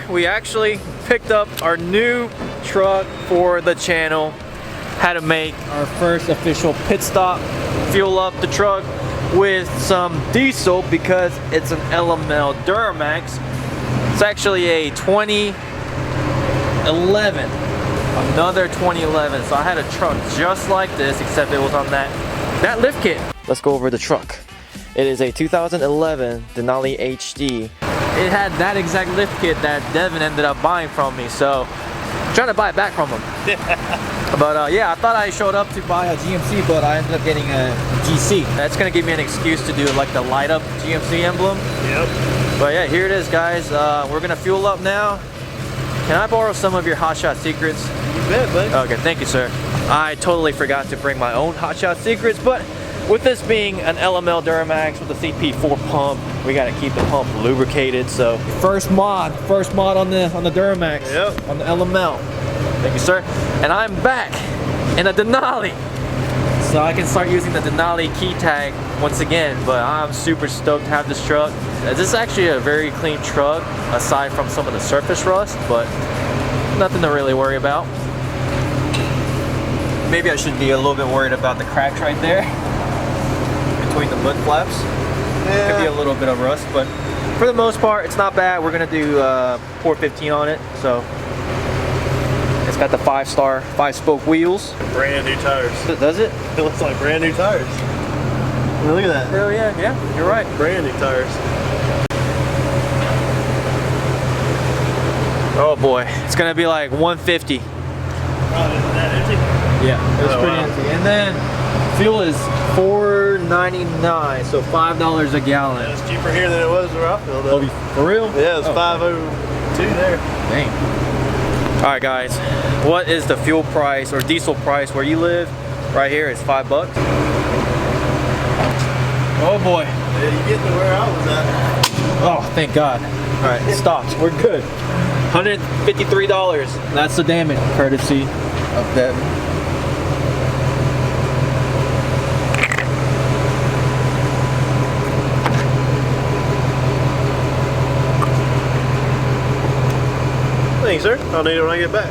we actually picked up our new truck for the channel. Had to make our first official pit stop, fuel up the truck with some diesel because it's an LML Duramax. It's actually a 2011, another 2011. So I had a truck just like this, except it was on that lift kit. Let's go over the truck. It is a 2011 Denali HD. It had that exact lift kit that Devin ended up buying from me, so I'm trying to buy it back from him. But yeah, I thought I showed up to buy a GMC, but I ended up getting a GC. That's gonna give me an excuse to do like the light up GMC emblem. Yep. But yeah, here it is, guys. We're gonna fuel up now. Can I borrow some of your hotshot secrets? You bet, buddy. Okay, thank you, sir. I totally forgot to bring my own hotshot secrets, but with this being an LML Duramax with a CP4 pump, we gotta keep the pump lubricated. So first mod on the Duramax. Yep. On the LML. Thank you, sir. And I'm back in a Denali, so I can start using the Denali key tag once again. But I'm super stoked to have this truck. This is actually a very clean truck, aside from some of the surface rust, but nothing to really worry about. Maybe I should be a little bit worried about the cracks right there between the mud flaps. Yeah. Could be a little bit of rust, but for the most part, it's not bad. We're gonna do 415 on it, so it's got the 5-star 5-spoke wheels. Brand new tires. Does it? It looks like brand new tires. Look at that. Hell yeah, yeah, you're right. Brand new tires. Oh boy, it's gonna be like 150. Oh, isn't that empty? Yeah, it was pretty empty. And then fuel is $4.99, so $5 a gallon. Yeah, it's cheaper here than it was where I filled up. Oh, for real? Yeah, it's 502 there. Dang. All right, guys, what is the fuel price or diesel price where you live? Right here, it's $5. Oh boy. Yeah, you get to where I was at. Oh, thank God. All right, it stopped. We're good. $153. That's the damage, courtesy of Devin. Thanks, sir. I'll need it when I get back.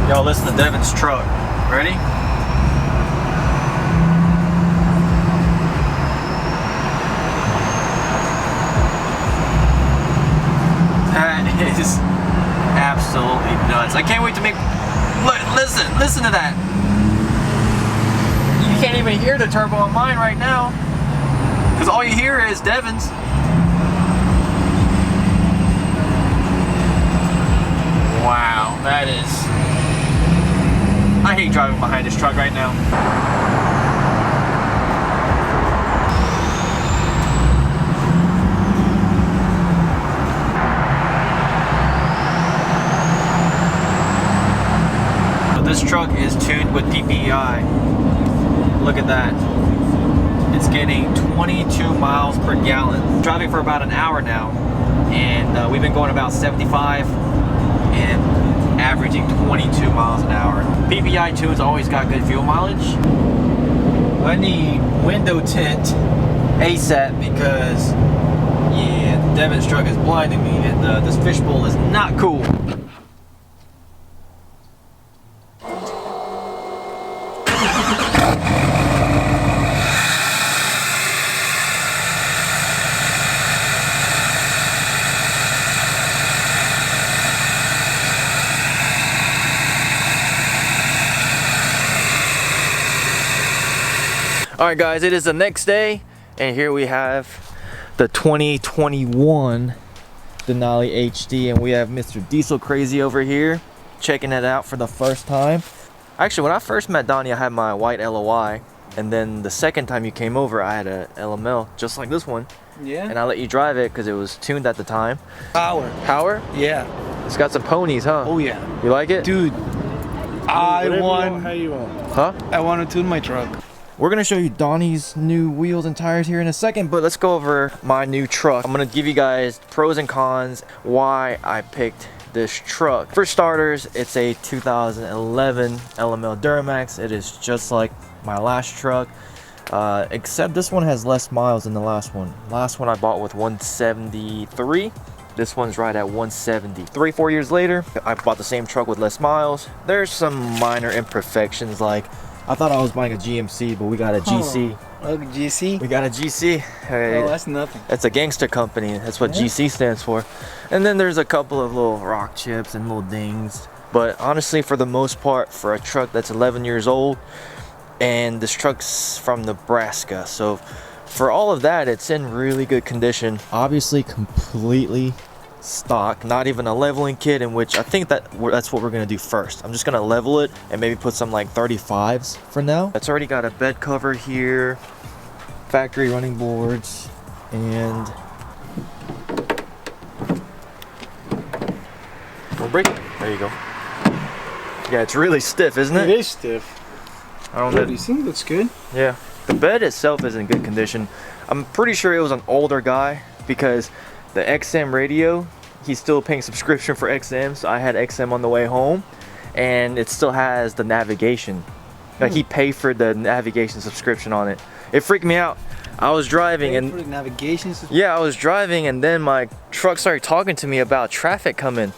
Y'all listen to Devin's truck. Ready? That is absolutely nuts. I can't wait to make... Look, listen to that. You can't even hear the turbo on mine right now, because all you hear is Devin's. Wow, that is... I hate driving behind this truck right now. So this truck is tuned with PPI. Look at that. It's getting 22 miles per gallon. Driving for about an hour now, and we've been going about 75 and averaging 22 miles an hour. PPI tunes always got good fuel mileage. I need window tint ASAP because, yeah, Devin's truck is blinding me, and this fishbowl is not cool. Alright guys, it is the next day, and here we have the 2021 Denali HD, and we have Mr. Diesel Crazy over here checking it out for the first time. Actually, when I first met Donnie, I had my white LLY, and then the second time you came over, I had a LML just like this one. Yeah. And I let you drive it because it was tuned at the time. Power. Power? Yeah. It's got some ponies, huh? Oh yeah. You like it? Dude, I want... How you want? Huh? I want to tune my truck. We're gonna show you Donnie's new wheels and tires here in a second, but let's go over my new truck. I'm gonna give you guys pros and cons, why I picked this truck. For starters, it's a 2011 LML Duramax. It is just like my last truck. except this one has less miles than the last one. Last one I bought with 173. This one's right at 170. 3-4 years later, I bought the same truck with less miles. There's some minor imperfections, like I thought I was buying a GMC, but we got a GC. Oh, GC? We got a GC. Oh, that's nothing. It's a gangster company. That's what GC stands for. And then there's a couple of little rock chips and little dings. But honestly, for the most part, for a truck that's 11 years old, and this truck's from Nebraska, so for all of that, it's in really good condition. Obviously, completely stock, not even a leveling kit, in which I think that's what we're gonna do first. I'm just gonna level it and maybe put some like 35s for now. It's already got a bed cover here, factory running boards, and don't break it. There you go. Yeah, it's really stiff, isn't it? It is stiff. I don't know. You think it looks good? Yeah. The bed itself is in good condition. I'm pretty sure it was an older guy because the XM radio, he's still paying subscription for XM, so I had XM on the way home, and it still has the navigation. Like he paid for the navigation subscription on it. It freaked me out. I was driving and for the navigation I was driving, and then my truck started talking to me about traffic coming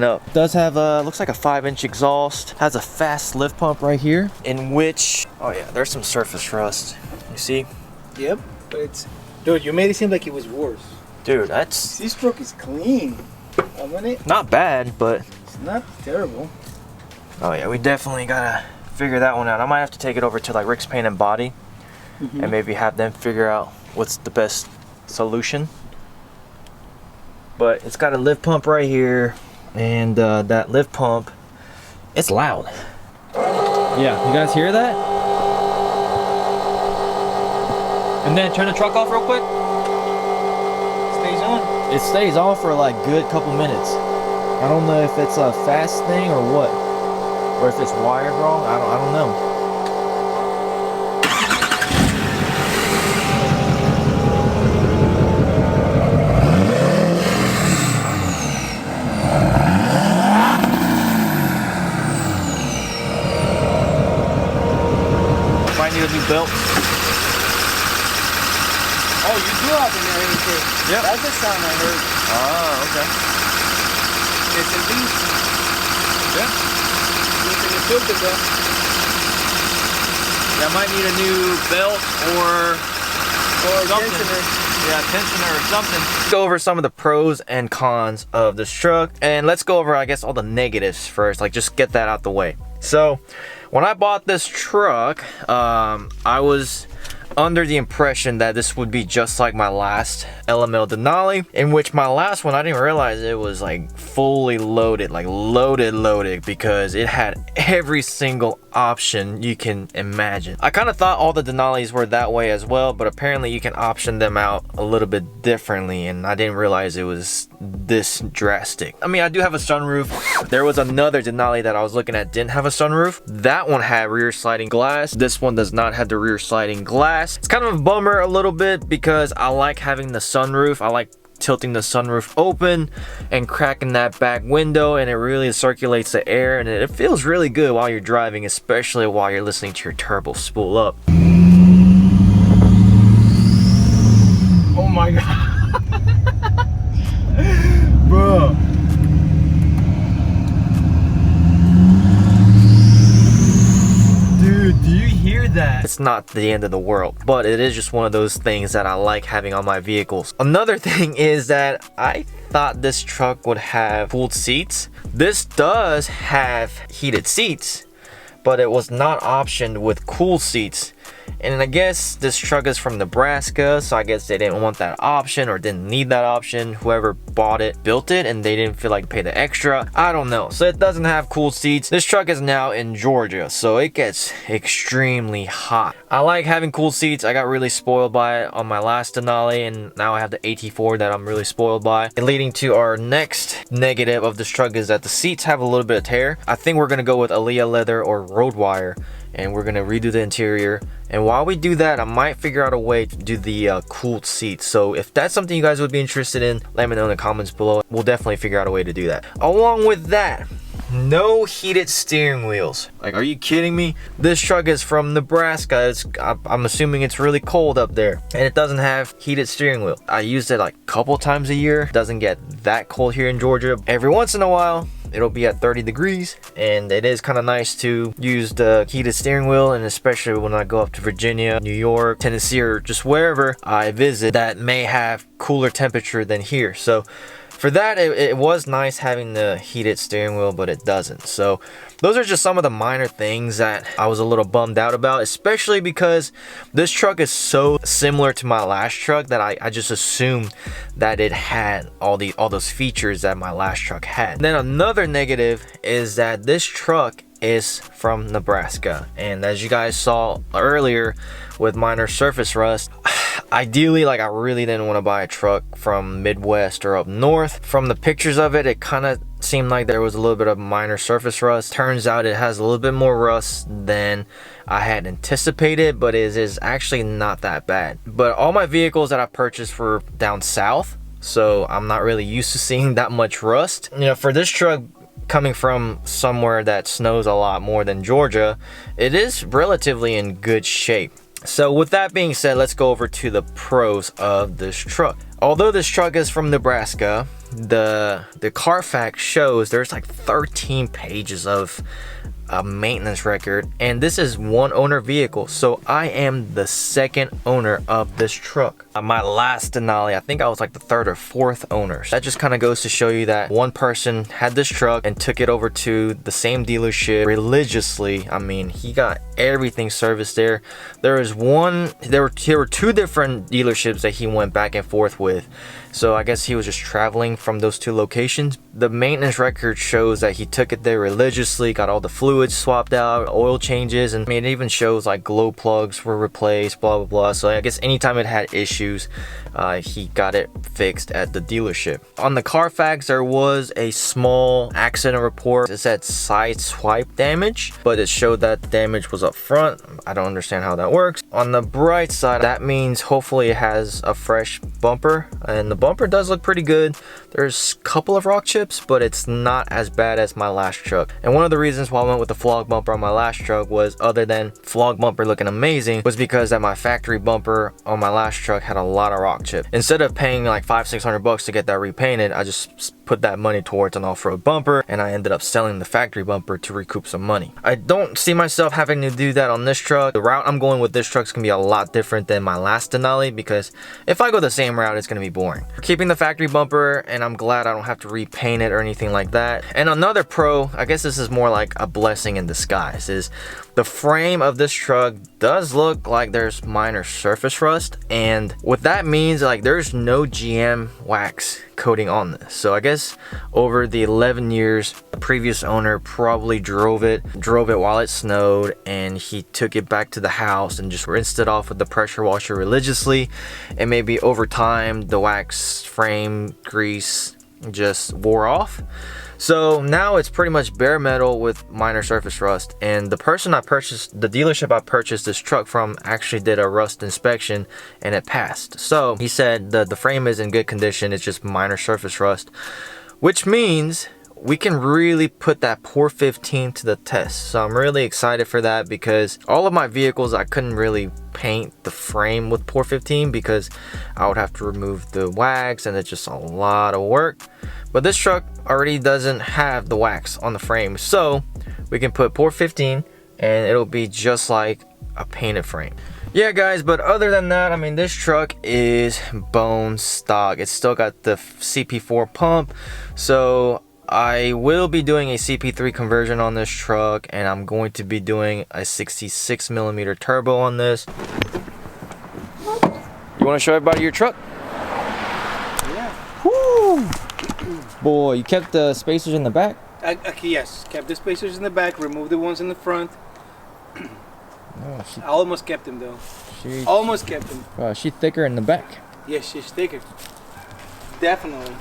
up. It does have a, looks like a 5-inch exhaust. Has a fast lift pump right here, in which, oh yeah, there's some surface rust. You see? Yep, but it's, dude, you made it seem like it was worse. Dude, that's, This truck is clean. Isn't it? not bad, but It's not terrible. oh yeah, we definitely gotta figure that one out. I might have to take it over to like Rick's Paint and Body and maybe have them figure out what's the best solution. But it's got a lift pump right here, and that lift pump, it's loud. Yeah, you guys hear that? And then turn the truck off real quick. Stays on. It stays on for like good couple minutes. I don't know if it's a fast thing or what, or if it's wired wrong. I don't know. Might need a new belt. Oh, you do have an air intake. Yep. That's the sound I heard. Oh, okay. It's a beast. Yeah. Using a filter belt. Yeah, I might need a new belt or something. Tensioner. Yeah, tensioner or something. Let's go over some of the pros and cons of this truck, and let's go over, I guess, all the negatives first. Like, just get that out the way. So, when I bought this truck, I was under the impression that this would be just like my last LML Denali, in which my last one, I didn't realize it was like fully loaded, like loaded, because it had every single option you can imagine. I kind of thought all the Denalis were that way as well, but apparently you can option them out a little bit differently, and I didn't realize it was this drastic. I mean, I do have a sunroof. There was another Denali that I was looking at didn't have a sunroof. That one had rear sliding glass. This one does not have the rear sliding glass. It's kind of a bummer a little bit because I like having the sunroof. I like tilting the sunroof open and cracking that back window, and it really circulates the air, and it feels really good while you're driving, especially while you're listening to your turbo spool up. Oh my god. Bro. Dude, do you hear that? It's not the end of the world, but it is just one of those things that I like having on my vehicles. Another thing is that I thought this truck would have cooled seats. This does have heated seats, but it was not optioned with cool seats. And I guess this truck is from Nebraska, so I guess they didn't want that option or didn't need that option. Whoever bought it built it and they didn't feel like pay the extra. I don't know. So it doesn't have cool seats. This truck is now in Georgia, so it gets extremely hot. I like having cool seats. I got really spoiled by it on my last Denali, and now I have the AT4 that I'm really spoiled by. And leading to our next negative of this truck is that the seats have a little bit of tear. I think we're gonna go with LLY leather or road wire, and we're gonna redo the interior. And while we do that, I might figure out a way to do the cooled seats. So if that's something you guys would be interested in, let me know in the comments below. We'll definitely figure out a way to do that. Along with that, no heated steering wheels. Like, are you kidding me? This truck is from Nebraska. I'm assuming it's really cold up there, and it doesn't have heated steering wheel. I used it like a couple times a year. It doesn't get that cold here in Georgia. Every once in a while it'll be at 30 degrees, and it is kind of nice to use the heated steering wheel, and especially when I go up to Virginia, New York, Tennessee, or just wherever I visit that may have cooler temperature than here. So for that, it was nice having the heated steering wheel, but it doesn't. So those are just some of the minor things that I was a little bummed out about, especially because this truck is so similar to my last truck that I just assumed that it had all those features that my last truck had. Then another negative is that this truck is from Nebraska, and as you guys saw earlier with minor surface rust, ideally, like, I really didn't want to buy a truck from Midwest or up north. From the pictures of it, it kind of seemed like there was a little bit of minor surface rust. Turns out it has a little bit more rust than I had anticipated, but it is actually not that bad. But all my vehicles that I purchased were down south, so I'm not really used to seeing that much rust. You know, for this truck, coming from somewhere that snows a lot more than Georgia, it is relatively in good shape. So with that being said, let's go over to the pros of this truck. Although this truck is from Nebraska, the Carfax shows there's like 13 pages of a maintenance record, and this is one owner vehicle, so I am the second owner of this truck. My last Denali, I think I was like the third or fourth owner. That just kind of goes to show you that one person had this truck and took it over to the same dealership religiously. I mean, he got everything serviced there. There were two different dealerships that he went back and forth with, so I guess he was just traveling from those two locations. The maintenance record shows that he took it there religiously, got all the fluids swapped out, oil changes, and I mean, it even shows like glow plugs were replaced, blah blah blah. So I guess anytime it had issues, he got it fixed at the dealership. On the Carfax, there was a small accident report. It said side swipe damage, but it showed that the damage was up front. I don't understand how that works. On the bright side, that means hopefully it has a fresh bumper, and the bumper does look pretty good. There's a couple of rock chips, but it's not as bad as my last truck. And one of the reasons why I went with the Flog Bumper on my last truck was, other than Flog Bumper looking amazing, was because that my factory bumper on my last truck had a lot of rock chip. Instead of paying like $500-600 to get that repainted, I just put that money towards an off-road bumper, and I ended up selling the factory bumper to recoup some money. I don't see myself having to do that on this truck. The route I'm going with this truck is gonna be a lot different than my last Denali, because if I go the same route, it's gonna be boring. Keeping the factory bumper, and I'm glad I don't have to repaint it or anything like that. And another pro, I guess this is more like a blessing in disguise, is the frame of this truck does look like there's minor surface rust, and what that means, like, there's no GM wax coating on this. So I guess over the 11 years, the previous owner probably drove it while it snowed, and he took it back to the house and just rinsed it off with the pressure washer religiously, and maybe over time the wax frame grease just wore off. So now it's pretty much bare metal with minor surface rust, and the dealership I purchased this truck from actually did a rust inspection and it passed. So he said the frame is in good condition, it's just minor surface rust, which means we can really put that Pour 15 to the test. So I'm really excited for that, because all of my vehicles I couldn't really paint the frame with Pour 15 because I would have to remove the wax, and it's just a lot of work. But this truck already doesn't have the wax on the frame, so we can put Pour 15 and it'll be just like a painted frame. Yeah guys, but other than that, I mean, this truck is bone stock. It's still got the CP4 pump, so I will be doing a CP3 conversion on this truck, and I'm going to be doing a 66mm turbo on this. You want to show everybody your truck? Yeah. Woo! Boy, you kept the spacers in the back? Yes, kept the spacers in the back, removed the ones in the front. Oh, I almost kept them though. Almost kept them. She's thicker in the back. Yes, she's thicker. Definitely.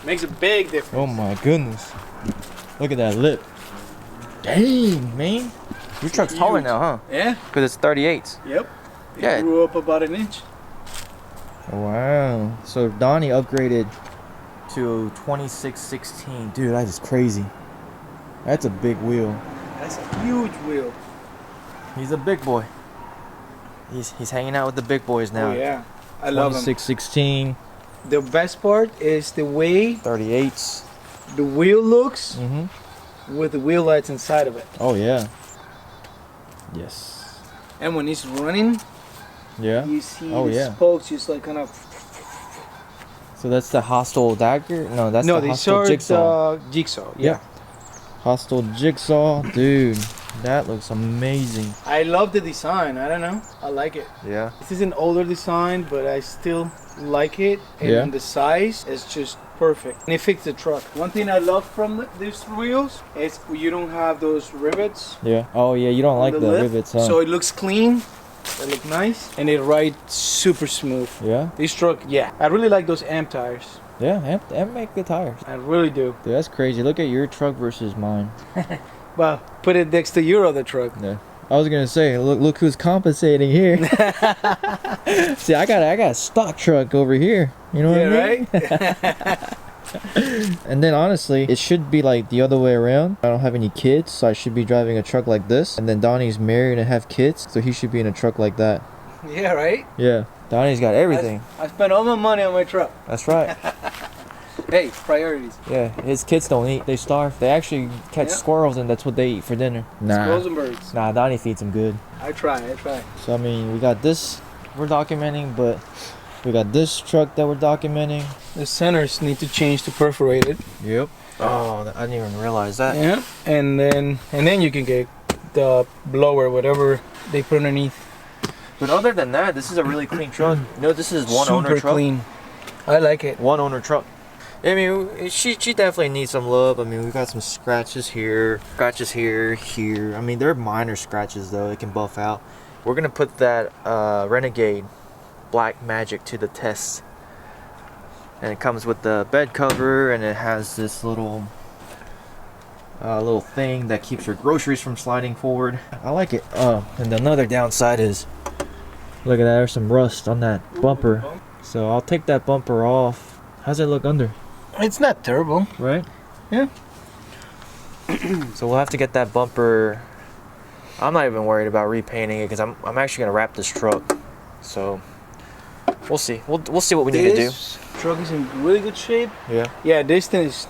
Makes a big difference. Oh my goodness. Look at that lip. Dang, man. Your truck's taller now, huh? Yeah. Because it's 38s. Yep. It Yeah. grew up about an inch. Wow. So Donnie upgraded to 2616. Dude, that is crazy. That's a big wheel. That's a huge wheel. He's a big boy. He's hanging out with the big boys now. Oh yeah, I love him. 2616. The best part is the way 38s. the wheel looks Mm-hmm. with the wheel lights inside of it. Oh yeah. Yes. And when it's running, Yeah. you see Oh, the yeah. spokes just like kind of. So that's the hostile dagger? No, that's the these hostile are jigsaw. the jigsaw. Yeah. Hostile jigsaw, dude. That looks amazing. I love the design. I don't know. I like it. Yeah. This is an older design, but I still like it. And Yeah. the size is just perfect. And it fits the truck. One thing I love from these wheels is you don't have those rivets. Yeah. Oh yeah, you don't like on the lift, rivets, huh? So it looks clean. They look nice. And it rides super smooth. Yeah. This truck, yeah. I really like those amp tires. Yeah, and make good tires. I really do. Dude, that's crazy. Look at your truck versus mine. Well, put it next to your other truck. Yeah. I was gonna say, look who's compensating here. See, I got a stock truck over here. You know what I mean? Right? And then honestly, it should be like the other way around. I don't have any kids, so I should be driving a truck like this. And then Donnie's married and have kids, so he should be in a truck like that. Yeah, right? Yeah. Donnie's got everything. I spent all my money on my truck. That's right. Hey, priorities. Yeah, his kids don't eat. They starve. They actually catch Yeah. squirrels and that's what they eat for dinner. Squirrels and birds. Nah, Donnie feeds them good. I try. So, I mean, we got this we're documenting, but we got this truck that we're documenting. The centers need to change to perforated. Yep. Oh, I didn't even realize that. Yeah. And then you can get the blower, whatever they put underneath. But other than that, this is a really clean truck. You know, this is one owner Super truck. clean. I like it. One owner truck. I mean, she definitely needs some love. I mean, we got some scratches here, here. I mean, they're minor scratches though. It can buff out. We're gonna put that Renegade Black Magic to the test, and it comes with the bed cover, and it has this little thing that keeps your groceries from sliding forward. I like it. And another downside is, look at that. There's some rust on that bumper. So I'll take that bumper off. How's it look under? It's not terrible. Right? Yeah. So we'll have to get that bumper. I'm not even worried about repainting it because I'm actually gonna wrap this truck. So we'll see. We'll see what we need to do. This truck is in really good shape. Yeah. Yeah, this thing is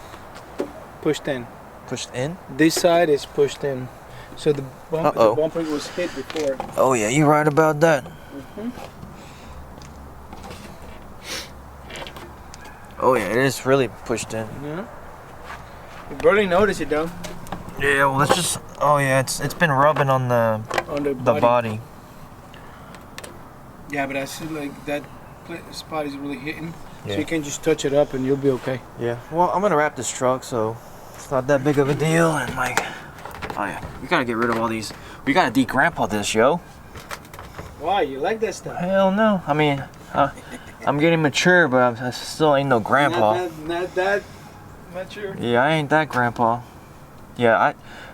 pushed in. Pushed in? This side is pushed in. So the bumper was hit before. Oh yeah, you're right about that. Oh yeah, it is really pushed in. Yeah. You barely notice it though. Yeah, well that's just. Oh yeah, it's been rubbing on the body. Yeah, but I see like that spot is really hitting. Yeah. So you can just touch it up and you'll be okay. Yeah. Well, I'm gonna wrap this truck, so it's not that big of a deal. And like, oh yeah, we gotta get rid of all these. We gotta de-grandpa this, yo. Why? You like that stuff? Hell no. I mean, I'm getting mature, but I still ain't no grandpa. Not that mature. Yeah, I ain't that grandpa. Yeah,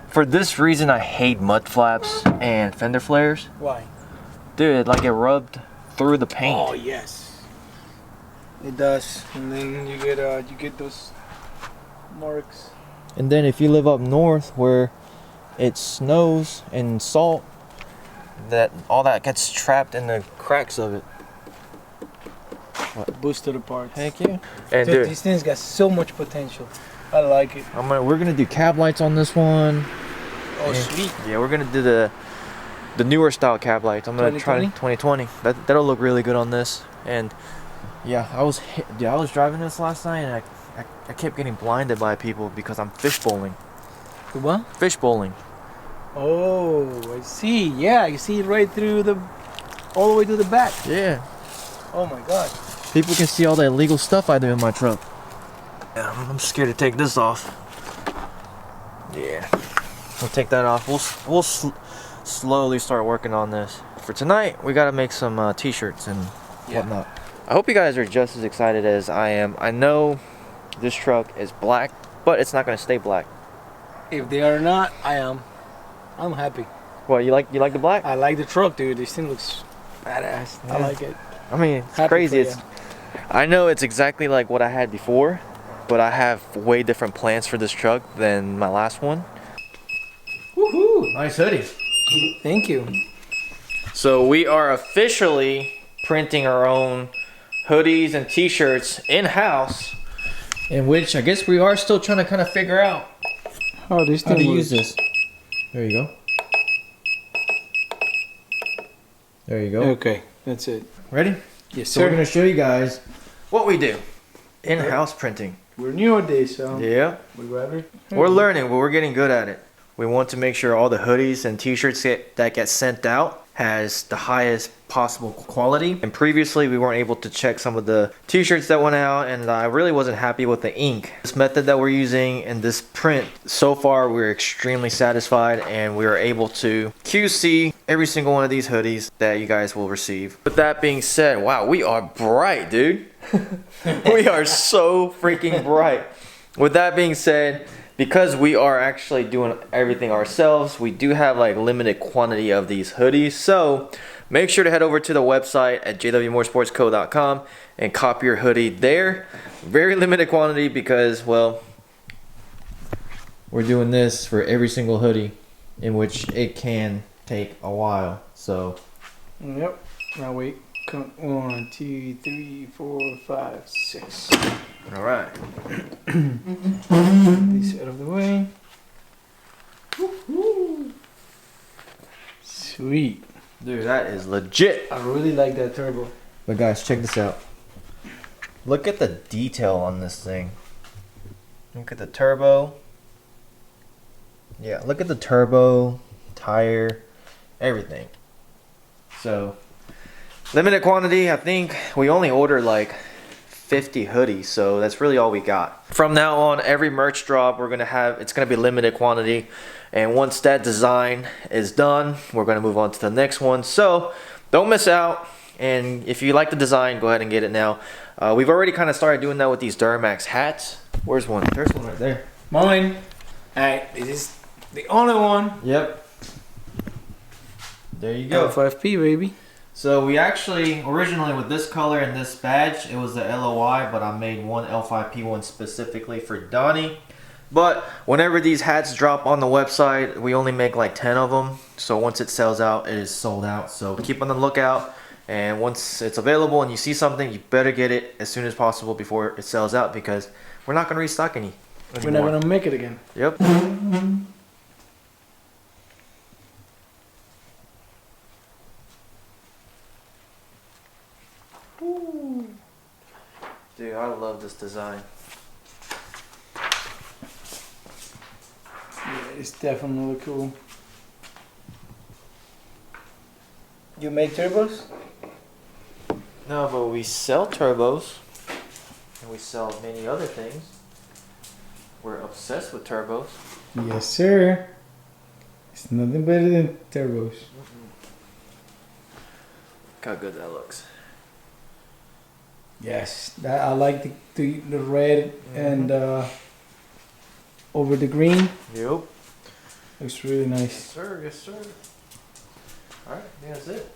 for this reason I hate mud flaps and fender flares. Why? Dude, like it rubbed through the paint. Oh yes, it does. And then you get those marks. And then if you live up north where it snows and salt, all that gets trapped in the cracks of it. Boostautoparts. Heck yeah. And Dude, dude, these things got so much potential. I like it. we're gonna do cab lights on this one. Oh sweet. Yeah, we're gonna do the newer style cab lights. I'm gonna try 2020. That'll look really good on this. And yeah, I was driving this last night and I kept getting blinded by people because I'm fish bowling. What? Fish bowling. Oh, I see. Yeah, you see it right through all the way to the back. Yeah. Oh my god. People can see all the illegal stuff I do in my truck. Yeah, I'm scared to take this off. Yeah. We'll take that off. We'll slowly start working on this. For tonight, we gotta make some t-shirts and whatnot. I hope you guys are just as excited as I am. I know this truck is black, but it's not gonna stay black. If they are not, I am. I'm happy. Well, you like the black? I like the truck, dude. This thing looks badass. Yeah. I like it. I mean, it's Happy crazy. for I know it's exactly like what I had before, but I have way different plans for this truck than my last one. Ooh, nice hoodie. Thank you. So we are officially printing our own hoodies and t-shirts in-house, in which I guess we are still trying to kind of figure out Oh, this how thing to works. use this. There you go. There you go. Okay, that's it. Ready? Yes, So sir. we're going to show you guys what we do. In-house printing. We're new at this, so Yeah. we rather. We're learning, but we're getting good at it. We want to make sure all the hoodies and t-shirts that get sent out has the highest possible quality. And previously we weren't able to check some of the t-shirts that went out, and I really wasn't happy with the ink. This method that we're using and this print, so far we're extremely satisfied, and we are able to QC every single one of these hoodies that you guys will receive. With that being said, wow, we are bright, dude. We are so freaking bright. With that being said, because we are actually doing everything ourselves, we do have like limited quantity of these hoodies. So make sure to head over to the website at jwmotorsportsco.com and copy your hoodie there. Very limited quantity because, well, we're doing this for every single hoodie, in which it can take a while. So Yep. Now wait. Come 1, 2, 3, 4, 5, 6. all right. This out of the way. Sweet. Dude, that is legit. I really like that turbo. But guys, check this out. Look at the detail on this thing. Look at the turbo. Yeah, look at the turbo, tire, everything. So, limited quantity. I think we only ordered like 50 hoodies, so that's really all we got. From now on, every merch drop it's gonna be limited quantity, and once that design is done, we're gonna move on to the next one. So don't miss out, and if you like the design, go ahead and get it now. We've already kind of started doing that with these Duramax hats. Where's one? There's one right there. Mine. Alright, this is the only one. Yep. There you go. L5P, baby. So we actually, originally with this color and this badge, it was the LLY, but I made one L5P one specifically for Donnie. But whenever these hats drop on the website, we only make like 10 of them. So once it sells out, it is sold out. So keep on the lookout. And once it's available and you see something, you better get it as soon as possible before it sells out, because we're not going to restock any We're anymore. not gonna make it again. Yep. Dude, I love this design. Yeah, it's definitely cool. You make turbos? No, but we sell turbos, and we sell many other things. We're obsessed with turbos. Yes, sir. It's nothing better than turbos. Look how good that looks. Yes, that I like the red and over the green. Yep. Looks really nice. Yes, sir. Yes, sir. All right, yeah, that's it.